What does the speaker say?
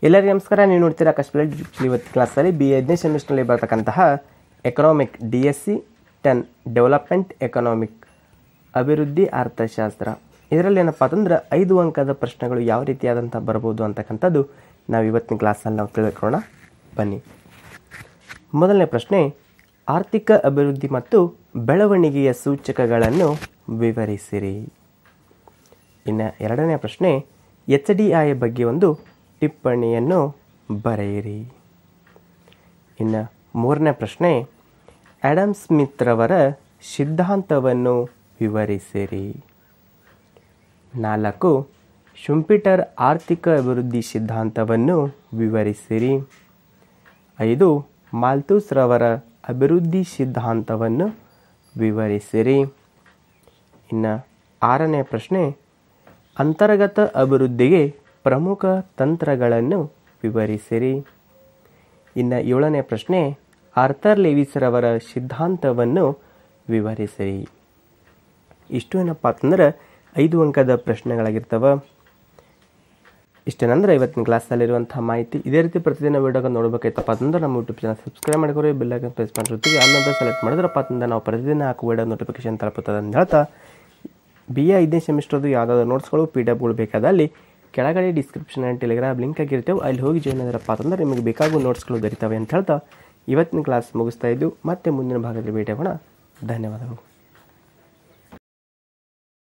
ಎಲ್ಲರಿಗೂ ನಮಸ್ಕಾರ. ನೀವು ನೋಡ್ತೀರಾ ಕಷ್ಟಪಡಿ. ಇವತ್ತು ಕ್ಲಾಸಲ್ಲಿ BA 5ನೇ ಸೆಮಿಸ್ಟರ್ನಲ್ಲಿ ಬರ್ತಕ್ಕಂತಹ ಎಕನಾಮಿಕ್ DSC 10 ಡೆವಲಪ್ಮೆಂಟ್ ಎಕನಾಮಿಕ್ ಅಭಿವೃದ್ಧಿ ಅರ್ಥಶಾಸ್ತ್ರ, ಇದರಲ್ಲಿ ಏನಪ್ಪ ಅಂತಂದ್ರೆ 5 ಅಂಕದ ಪ್ರಶ್ನೆಗಳು ಯಾವ ರೀತಿಯಾದಂಥ ಬರ್ಬೋದು ಅಂತಕ್ಕಂಥದ್ದು ನಾವು ಇವತ್ತಿನ ಕ್ಲಾಸಲ್ಲಿ ನಾವು ತಿಳ್ಕೊಳ್ಳೋಣ ಬನ್ನಿ. ಮೊದಲನೇ ಪ್ರಶ್ನೆ, ಆರ್ಥಿಕ ಅಭಿವೃದ್ಧಿ ಮತ್ತು ಬೆಳವಣಿಗೆಯ ಸೂಚಕಗಳನ್ನು ವಿವರಿಸಿರಿ. ಇನ್ನು ಎರಡನೇ ಪ್ರಶ್ನೆ, HDI ಬಗ್ಗೆ ಒಂದು ಟಿಪ್ಪಣಿಯನ್ನು ಬರೆಯಿರಿ. ಇನ್ನು ಮೂರನೇ ಪ್ರಶ್ನೆ, ಆಡಮ್ ಸ್ಮಿತ್ ರವರ ಸಿದ್ಧಾಂತವನ್ನು ವಿವರಿಸಿರಿ. 4, ಶುಂಪಿಟರ್ ಆರ್ಥಿಕ ಅಭಿವೃದ್ಧಿ ಸಿದ್ಧಾಂತವನ್ನು ವಿವರಿಸಿರಿ. 5, ಮಾಲ್ಥೂಸ್ ರವರ ಅಭಿವೃದ್ಧಿ ಸಿದ್ಧಾಂತವನ್ನು ವಿವರಿಸಿರಿ. ಇನ್ನು 6ನೇ ಪ್ರಶ್ನೆ, ಅಂತರ್ಗತ ಅಭಿವೃದ್ಧಿಗೆ ಪ್ರಮುಖ ತಂತ್ರಗಳನ್ನು ವಿವರಿಸಿರಿ. ಇನ್ನು 7ನೇ ಪ್ರಶ್ನೆ, ಆರ್ಥರ್ ಲೇವಿಸ್ ರವರ ಸಿದ್ಧಾಂತವನ್ನು ವಿವರಿಸಿರಿ. ಇಷ್ಟು ಏನಪ್ಪ ಅಂತಂದ್ರೆ 5 ಅಂಕದ ಪ್ರಶ್ನೆಗಳಾಗಿರ್ತವೆ. ಇಷ್ಟೇನಂದ್ರೆ ಇವತ್ತಿನ ಕ್ಲಾಸಲ್ಲಿರುವಂಥ ಮಾಹಿತಿ. ಇದೇ ರೀತಿ ಪ್ರತಿದಿನ ವಿಡಿಯೋಗೆ ನೋಡಬೇಕಾಯ್ತಪ್ಪ ಅಂತಂದ್ರೆ ನಮ್ಮ ಯೂಟ್ಯೂಬ್ ಚಾನಲ್ ಸಬ್ಸ್ಕ್ರೈಬ್ ಮಾಡ್ಕೊರಿ, ಬೆಲ್ಲೈಕನ್ ಪ್ರೆಸ್ ಮಾಡೋ ಜೊತೆಗೆ ಆನಂತರ ಸೆಲೆಕ್ಟ್ ಮಾಡಿದ್ರಪ್ಪ ಅಂತಂದ್ರೆ ನಾವು ಪ್ರತಿದಿನ ಹಾಕೋ ವಿಡಿಯೋ ನೋಟಿಫಿಕೇಶನ್ ತಲುಪುತ್ತದೆ ಅಂತ ಹೇಳ್ತಾ, BA 5ನೇ ಸೆಮಿಸ್ಟರ್ದು ಯಾವುದಾದ್ರು ನೋಟ್ಸ್ಗಳು PDF ಬೇಕಾದಲ್ಲಿ ಕೆಳಗಡೆ ಡಿಸ್ಕ್ರಿಪ್ಷನ್ ಆ್ಯಂಡ್ ಟೆಲಿಗ್ರಾಮ್ ಲಿಂಕ್ ಆಗಿರ್ತೇವೆ, ಅಲ್ಲಿ ಹೋಗಿ ಜಾಯ್ನ್ ಆಗಿರಪ್ಪ ಅಂತಂದ್ರೆ ನಿಮಗೆ ಬೇಕಾಗುವ ನೋಟ್ಸ್ಗಳು ದೊರೀತವೆ ಅಂತ ಹೇಳ್ತಾ ಇವತ್ತಿನ ಕ್ಲಾಸ್ ಮುಗಿಸ್ತಾ ಇದ್ದು ಮತ್ತೆ ಮುಂದಿನ ಭಾಗದಲ್ಲಿ ಭೇಟಿ ಆಗೋಣ. ಧನ್ಯವಾದಗಳು.